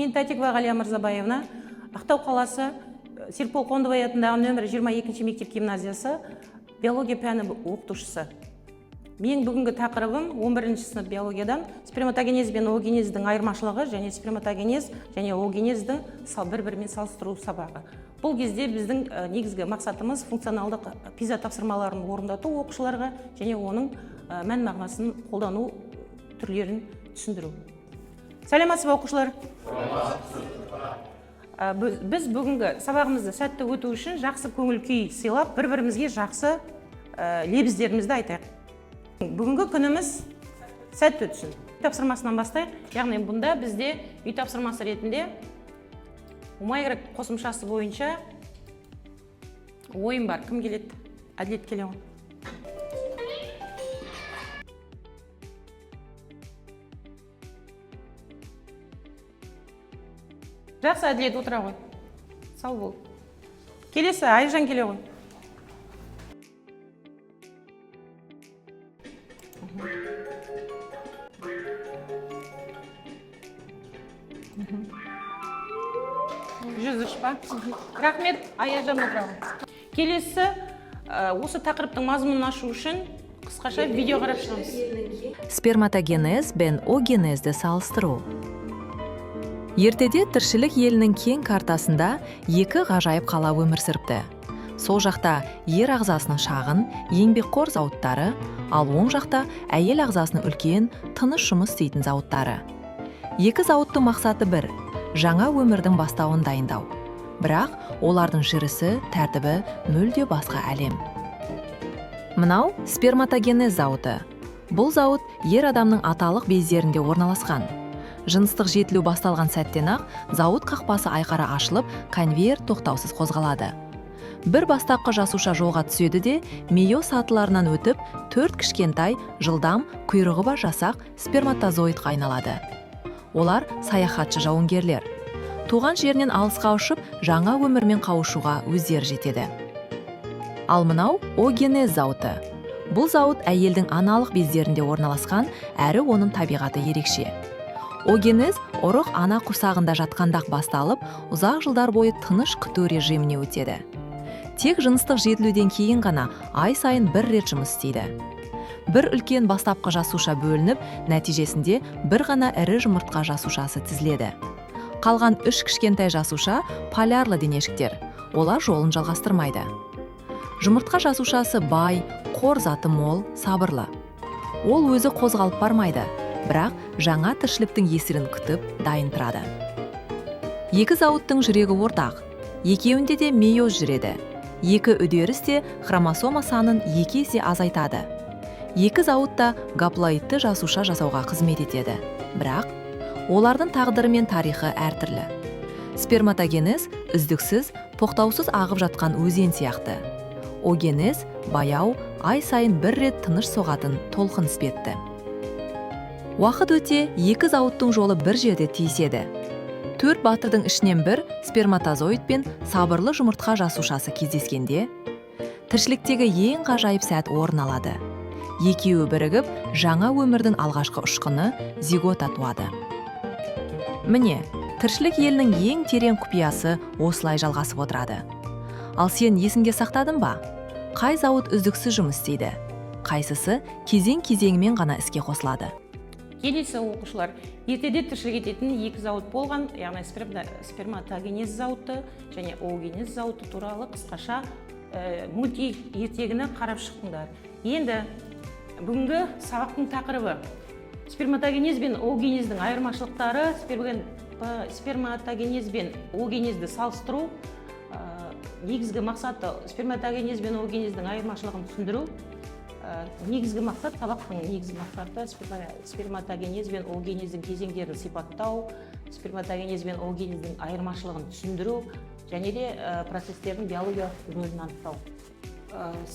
Мен Тәтекова Ғалия Мырзабаевна, Ақтау қаласы Серікбол Қондыбай атындағы нөмірі 22 мектеп гимназиясы биология пәні оқытушысы. Мен бүгінгі тақырыбым 11 сынып биологиядан сперматогенез бен оогенездің айырмашылығы және сперматогенез және оогенезді бір-бірімен салыстыру сабағы. Бұл кезде біздің негізгі мақсатымыз функционалдық пиза тапсырмаларын орындату оқушыларға және оның мән мағынасын қолдану түрлерін түсіндіру. Сәлеметсіз бе оқушылар? Біз бүгінгі сабағымызды сәтті өту үшін жақсы көңіл күй сыйлап, бір-бірімізге жақсы лебіздерімізді айтайық. Бүгінгі күніміз сәтті өтсін. Үй тапсырмасынан бастайық. Яғни бұнда бізде үй тапсырмасы ретінде Умайгрек қосымшасы бойынша ойын бар. Кім келеді? Әділет келе ғой. Жақсы, Әділет, отыра ғой. Сау бол. Келесі, Айжан келе ғой. Жүз үш па? Рахмет, Айжан отыра ғой. Келесі, осы тақырыптың мазмұнын ашу үшін қысқаша видео қарап шығамыз. Сперматогенез бен оогенезді салыстыру. Ертеде тіршілік елінің кең картасында екі ғажайып қала өмір сүріпті. Сол жақта ер ағзасының шағын, еңбекқор зауыттары, ал оң жақта әйел ағзасының үлкен, тыныш жұмыс істейтін зауыттары. Екі зауыттың мақсаты бір, жаңа өмірдің бастауын дайындау. Бірақ олардың жүрісі, тәртібі мүлде басқа әлем. Мынау сперматогенез зауыты. Бұл зауыт ер адамның аталық бездерінде орналасқан. Жыныстық жетілу басталған сәттен ақ зауыт қақпасы айқара ашылып, конвейер тоқтаусыз қозғалады. Бір бастапқы жасуша жолға түседі де, мейоз сатыларынан өтіп, 4 кішкентай, жылдам, құйрығы бар жасақ сперматозоидқа айналады. Олар саяхатшы жауынгерлер. Туған жерінен алысқа ұшып, жаңа өмірмен қауышуға өздері жетеді. Ал мынау оогенез зауыты. Бұл зауыт әйелдің аналық бездерінде орналасқан, әрі оның табиғаты ерекше. Оогенез ұрық ана құрсағында жатқандақ басталып, ұзақ жылдар бойы тыныш күту режиміне өтеді. Тек жыныстық жетілуден кейін ғана ай сайын бір рет жұмыс істейді. Бір үлкен бастапқы жасуша бөлініп, нәтижесінде бір ғана ірі жұмыртқа жасушасы тізіледі. Қалған 3 кішкентай жасуша полярлы денешіктер. Олар жолын жалғастырмайды. Жұмыртқа жасушасы бай, қор заты мол, сабырлы. Ол өзі қозғалып бармайды. Бірақ жаңа тіршіліктің есірін күтіп, дайын тұрады. Екі зауыттың жүрегі ортақ. Екеуінде де мейоз жүреді. Екі үдеріс те хромосома санын 2 есе азайтады. Екі зауытта гаплоидты жасуша жасауға қызмет етеді. Бірақ олардың тағдыры мен тарихы әртүрлі. Сперматогенез үздіксіз, тоқтаусыз ағып жатқан өзен сияқты. Оогенез баяу, ай сайын бір рет тыныш соғатын толқын іспетті. Уақыт өте, екі зауыттың жолы бір жерде тиіседі. 4 батырдың ішінен бір сперматозоид пен сабырлы жұмыртқа жасушасы кездескенде, тіршіліктегі ең ғажайып сәт орын алады. Екеуі бірігіп, жаңа өмірдің алғашқы ұшқыны зигота туады. Міне, тіршілік елінің ең терең құпиясы осылай жалғасып отырады. Ал сен есіңде сақтадың ба? Қай зауыт үздіксіз жұмыс істейді? Қайсысы кезең-кезеңімен ғана іске қосылады? Келесі оқушылар, ертеде тіршілік ететін екі зауыт болған, яғни сперматогенез зауыты және оогенез зауыты туралы қысқаша мульти ертегіні қарап шықтыңдар. Енді бүгінгі сабақтың тақырыбы сперматогенез бен оогенездің айырмашылықтары, сперматогенез бен оогенезді салыстыру, негізгі мақсаты сперматогенез бен оогенездің айырмашылығын түсіндіру. Негізгі мақсат, сабақтың негізгі мақсаты сперматогенез бен оогенездің кезеңдерін сипаттау, сперматогенез бен оогенездің айырмашылығын түсіндіру және де процестердің биологиялық рөлін анықтау.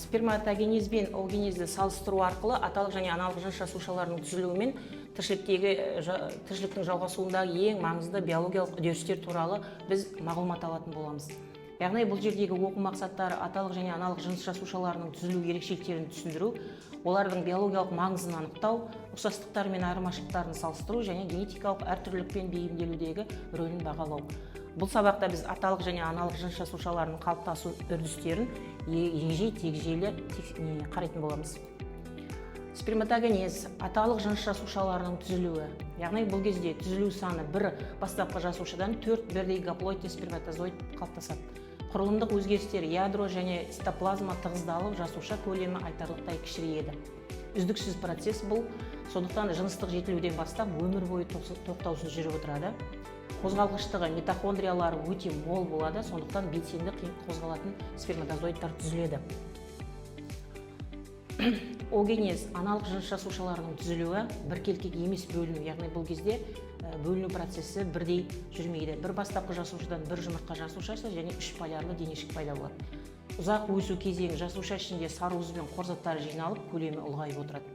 Сперматогенез бен оогенезді салыстыру арқылы аталық және аналық жыныс жасушаларының түзілуімен тіршіліктің жалғасуындағы ең маңызды биологиялық үдерістер туралы біз мағлұмат алатын боламыз. Яғни бұл жердегі оқу мақсаттары аталық және аналық жыныс жасушаларының түзілу ерекшеліктерін түсіндіру, олардың биологиялық маңызын анықтау, ұқсастықтары мен айырмашылықтарын салыстыру және генетикалық әртүрлілікпен бейімделудегі рөлін бағалау. Бұл сабақта біз аталық және аналық жыныс жасушаларының қалыптасу үрдістерін егжей-тегжейлі қарайтын боламыз. Сперматогенез аталық жыныс жасушаларының түзілуі. Яғни бұл кезде түзілу саны бір бастапқы жасушадан 4 бірдей гаплоидты сперматозоид қалыптасады. Құрылымдық өзгерістер ядро және цитоплазма тығыздалып, жасуша көлемі айтарлықтай кішірейеді. Үздіксіз процесс бұл, сондықтан жыныстық жетілуден бастап өмір бойы тоқтаусыз жүріп отырады. Қозғалғыштығы митохондриялары өте мол болады, сондықтан белсенді қозғалатын сперматозоидтар түзіледі. Огенез аналық жыныс жасушаларының түзілуі біркелкі емес бөліну, яғни бұл кезде бөліну процесі бірдей жүрмейді. Бір бастапқы жасушадан бір жұмыртқа жасушасы және 3 полярлы денешік пайда болады. Ұзақ өсу кезеңі жасуша ішінде сарыуыз бен қорзаттары жиналып, көлемі ұлғайып отырады.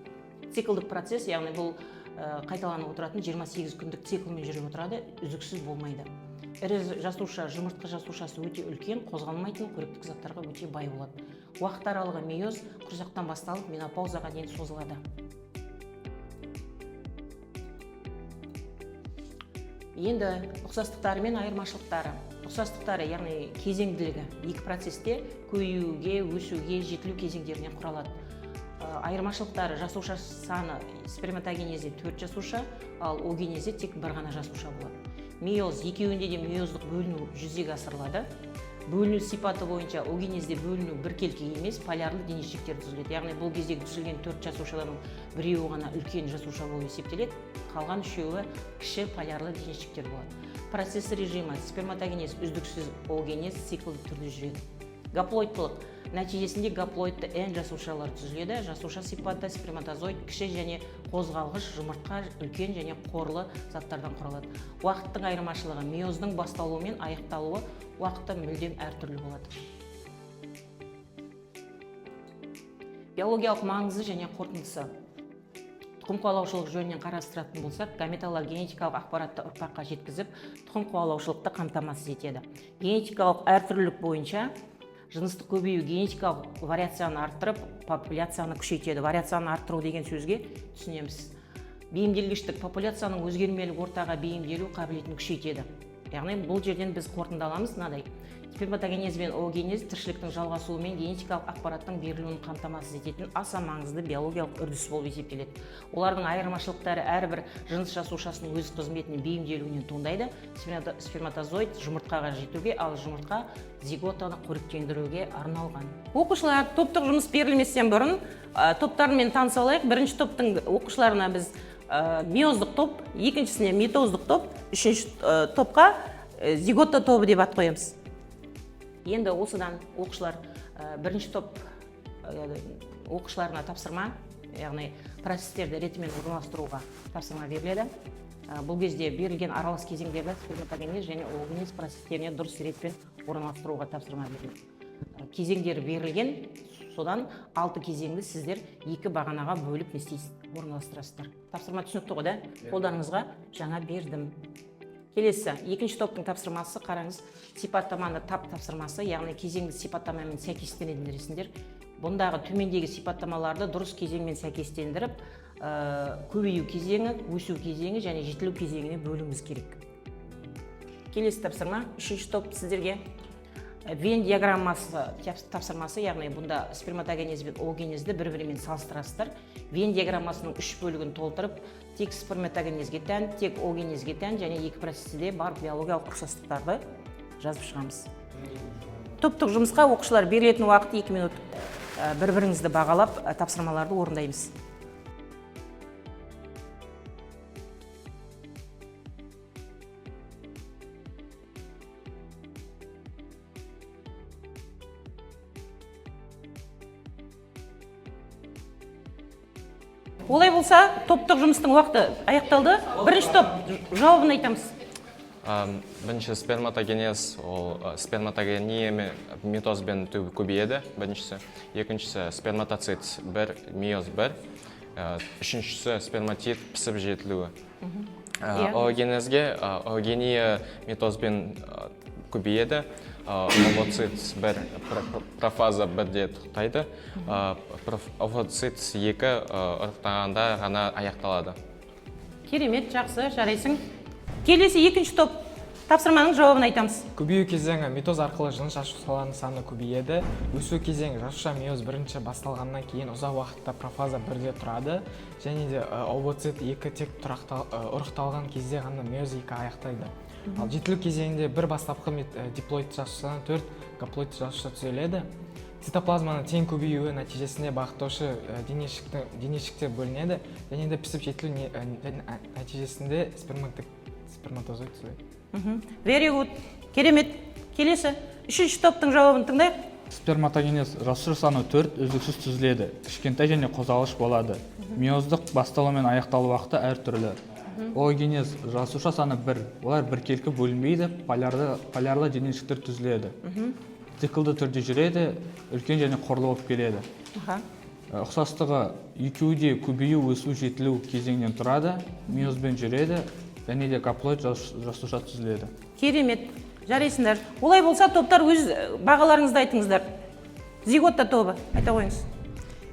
Циклдік процесс, яғни бұл қайталанып отыратын 28 күндік циклмен жүріп отырады, үздіксіз болмайды. Ірі жасуша, жұмыртқа жасушасы өте үлкен, қозғалмайтын қоректік заттарға өте бай болады. Уақыт аралығы мейоз құрсақтан басталып менопаузаға дейін созылады. Енді ұқсастықтары мен айырмашылықтары. Ұқсастықтары, яғни кезеңділігі, екі процесте көбеюге, өсуге, жетілу кезеңдерінен құралады. Айырмашылықтары жасуша саны сперматогенезде 4 жасуша, ал огенезде тек бір ғана жасуша болады. Мейоз, екеуінде де мейоздық бөліну жүзеге асырылады. Бөліну сипаты бойынша огенезде бөліну біркелкі емес, полярлы денешіктер түзіледі. Яғни бұл кездегі түзілген 4 жасушадан біреуі ғана үлкен жасуша болып есептеледі, қалған үшеуі кіші полярлы денешіктер болады. Процесс режимі сперматогенез үздіксіз огенез циклді түрде жүреді. Гаплоидтылық нәтижесінде гаплоидты N жасушалар түзіледі. Жасуша сипаты сперматозоид кіші және қозғалғыш жұмыртқа үлкен және қорлы заттардан құралады. Уақыттың айырмашылығы мейоздың басталуы мен аяқталуы уақытта мүлдем әртүрлі болады. Биологиялық маңызы және қорытындысы. Тұқым қуалаушылық жөнінен қарастыратын болсақ, гаметалар генетикалық ақпаратты ұрпаққа жеткізіп, тұқым қуалаушылықты қамтамасыз етеді. Генетикалық әртүрлілік бойынша жыныстық көбею генетикалық вариацияны арттырып, популяцияны күшейтеді. Вариацияны арттыру деген сөзге түсінеміз. Бейімделгіштік популяцияның өзгермелі ортаға бейімделу қабілетін күшейтеді. Яғни бұл жерден біз қорытындаламыз мынадай. Сперматогенез бен огенез тіршіліктің жалғасуы мен генетикалық ақпараттың берілуін қамтамасыз ететін аса маңызды биологиялық үрдіс болып есептеледі. Олардың айырмашылықтары әрбір жыныс жасушасының өз қызметіне бейімделуінен туындайды. Сперматозоид жұмыртқаға жетуге, ал жұмыртқа зиготаны қоректендіруге арналған. Оқушылар топтық жұмыс берілместен бұрын топтармен таныса алайық. Бірінші топтың оқушыларына біз мейоздық топ, екіншісіне митоздық топ, үшінші топқа зигота тобы деп ат қоямыз. Енді осыдан оқушылар бірінші топ оқушыларына тапсырма, яғни процестерді ретімен орналастыруға тапсырма беріледі. Бұл кезде берілген аралас кезеңдерді сперматогенез және огенез процестеріне дұрыс ретпен орналастыруға тапсырма беріледі. Кезеңдер берілген, содан 6 кезеңді сіздер 2 бағанаға бөліп не істейсіз, орналастырасыздар. Тапсырма түсінікті ғой да? Қолдарыңызға жаңа бердім. Келесі, екінші топтың тапсырмасы, қараңыз, сипаттаманы тапсырмасы, яғни кезеңді сипаттамамен сәйкестендіресіңдер. Бұндағы төмендегі сипаттамаларды дұрыс кезеңмен сәйкестендіріп, көбею кезеңі, өсу кезеңі және жетілу кезеңіне бөлуіңіз керек. Келесі тапсырма, үшінші топ сіздерге Вен диаграммасы тапсырмасы, яғни бұнда сперматогенез бен огенезді бір-бірімен салыстырасыздар. Вен диаграммасының 3 бөлігін толтырып, тек сперматогенезге тән, тек огенезге тән және екі процесте бар биологиялық ұқсастықтарды жазып шығамыз. Топтық жұмысқа оқушылар берілетін уақыт 2 минут. Бір-біріңізді бағалап тапсырмаларды орындаймыз. Олай болса, топтық жұмыстың уақыты аяқталды. Бірінші топ жауабын айтамыз. Бірінші сперматогенез, ол сперматогения митозбен көбейеді, біріншісі. Екіншісі сперматоцит 1, мейоз 1. Үшіншісі сперматит пісіп жетілуі. Огенезге огения митозбен көбейеді, овоцит бір, профаза бірде тоқтайды, овоцит 2 ұрықтағанда ғана аяқталады. Керемет, жақсы, жарайсың. Келесі екінші топ тапсырманың жауабын айтамыз. Көбею кезеңі митоз арқылы жын жасушаларының саны көбейеді. Өсу кезеңі жасуша миоз бірінші басталғаннан кейін ұзақ уақытта профаза бірде тұрады. Және де овоцит 2 тек ұрықталған кезде ғана миоз 2 аяқтайды. Ал жетілу кезеңінде бір бастапқы диплоид жасушадан 4 гаплоид жасуша түзеледі. Цитоплазманың тең көбеюі нәтижесінде бағыттаушы денешіктер бөлінеді. Және де пісіп жетілу нәтижесінде сперматозоид түзіледі. Very good. Керемет. Келесі. Үшінші топтың жауабын тыңдайық. Сперматогенез жасуша саны 4 үздіксіз түзіледі. Кішкентай және қозғалыш болады. Миоздық басталу мен аяқталу уақыты әртүрлі. Оогенез жасуша саны 1. Олар біркелкі бөлінбейді, полярлы денешіктер түзіледі. Циклді түрде жүреді, үлкен және қорлы болып келеді. Ұқсастығы екеуі көбею, өсу, жетілу кезеңнен тұрады, миозбен жүреді, және де гаплоид жасуша түзіледі. Керемет, жарайсыңдар. Олай болса, топтар өз бағаларыңызды айтыңыздар. Зиготта тобы, айта қойыңыз.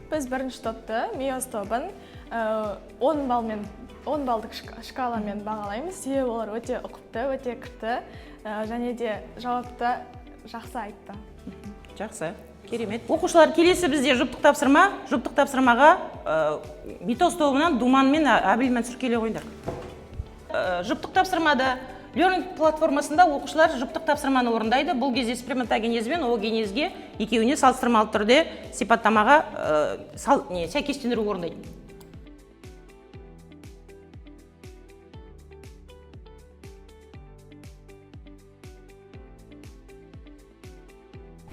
Біз бірінші топты, миоз тобын 10 балдық шкаламен бағалаймыз. Себебі олар өте ұқыпты, өте кірті, және де жауапты жақсы айтты. Жақсы, керемет. Оқушылар, келесі бізде жұптық тапсырма. Жұптық тапсырмаға митоз тобынан Думан мен Әбіл Мәнсүр келе қойыңдар. Жұптық тапсырмада Learning платформасында оқушылар жұптық тапсырманы орындайды. Бұл кезде сперматогенез бен оогенезге екеуіне салыстырмалы түрде сипаттамаға сәйкестендіру орындайды.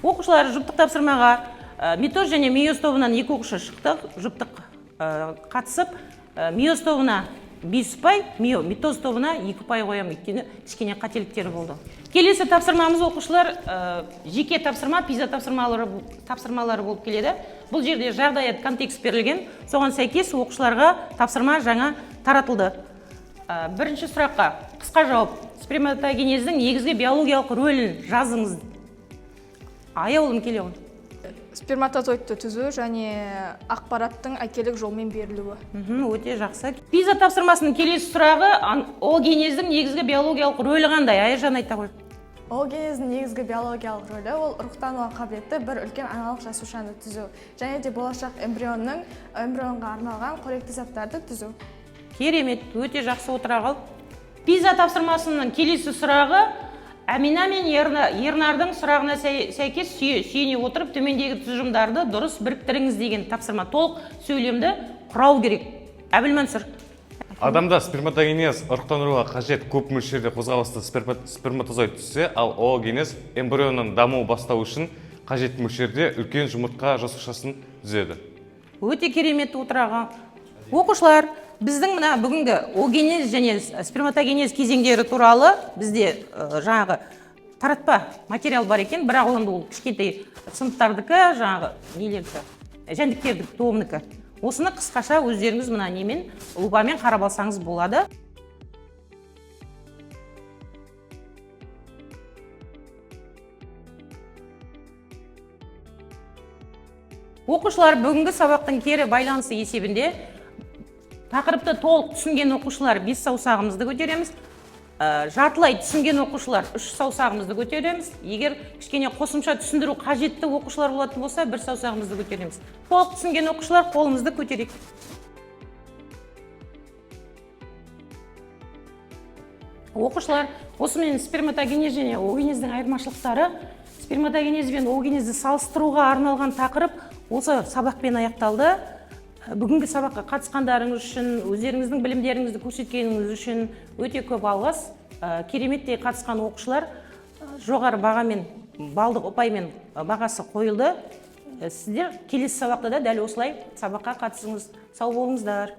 Оқушылар жұптық тапсырмаға митоз және миоз тобынан 2 оқушы шықты. Жұптық қатысып, миоз тобына 5 ұпай, митоз тобына 2 ұпай қоямын, өйткені кішкене қателіктері болды. Келесі тапсырмамыз оқушылар жеке тапсырма, пиза тапсырмалары болып келеді. Бұл жерде жағдаят контекст берілген, соған сәйкес оқушыларға тапсырма жаңа таратылды. Бірінші сұраққа қысқа жауап. Сперматогенездің негізгі биологиялық рөлін жазыңыз. Аяулым келе ғой. Сперматозоидты түзу және ақпараттың әкелік жолмен берілуі. Өте жақсы. Пиза тапсырмасының келесі сұрағы оогенездің негізгі биологиялық рөлі қандай? Айжан айта ғой. Оогенездің негізгі биологиялық рөлі ол ұрықтануға қабілетті бір үлкен аналық жасушаны түзу, және де болашақ эмбрионға арналған қоректі заттарды түзу. Керемет, өте жақсы отыра қал. Пиза тапсырмасының келесі сұрағы Әмина мен Ернардың сұрағына сәйкес сүйене отырып төмендегі тұжырымдарды дұрыс біріктіріңіз деген тапсырма. Толық сөйлемді құрау керек. Әбіл Мәнсүр. Адамда сперматогенез ұрықтандыруға қажет көп мөлшерде қозғалысты сперматозоид түссе, ал оогенез эмбрионның даму бастау үшін қажет мөлшерде үлкен жұмыртқа жасушасын түзеді. Өте керемет отыраға. Оқушылар, біздің мына бүгінгі оогенез және сперматогенез кезеңдері туралы бізде жаңағы таратпа материал бар екен, бірақ ол кішкентай сыныптардікі, жаңағы жәндіктердік тобынікі. Осыны қысқаша өздеріңіз мына немен лупамен қарап алсаңыз болады. Оқушылар бүгінгі сабақтың кері байланысы есебінде тақырыпты толық түсінген оқушылар 5 саусағымызды көтереміз. Жартылай түсінген оқушылар 3 саусағымызды көтереміз. Егер кішкене қосымша түсіндіру қажетті оқушылар болатын болса, 1 саусағымызды көтереміз. Толық түсінген оқушылар қолымызды көтерейік. Оқушылар, осымен сперматогенез және оогенездің айырмашылықтары, сперматогенез бен оогенезді салыстыруға арналған тақырып осы сабақпен аяқталды. Бүгінгі сабаққа қатысқандарыңыз үшін, өздеріңіздің білімдеріңізді көрсеткеніңіз үшін өте көп алғыс. Кереметтей қатысқан оқушылар жоғары бағамен, балдық ұпаймен бағасы қойылды. Сіздер келесі сабақта да дәл осылай сабаққа қатысыңыз. Сау болыңыздар.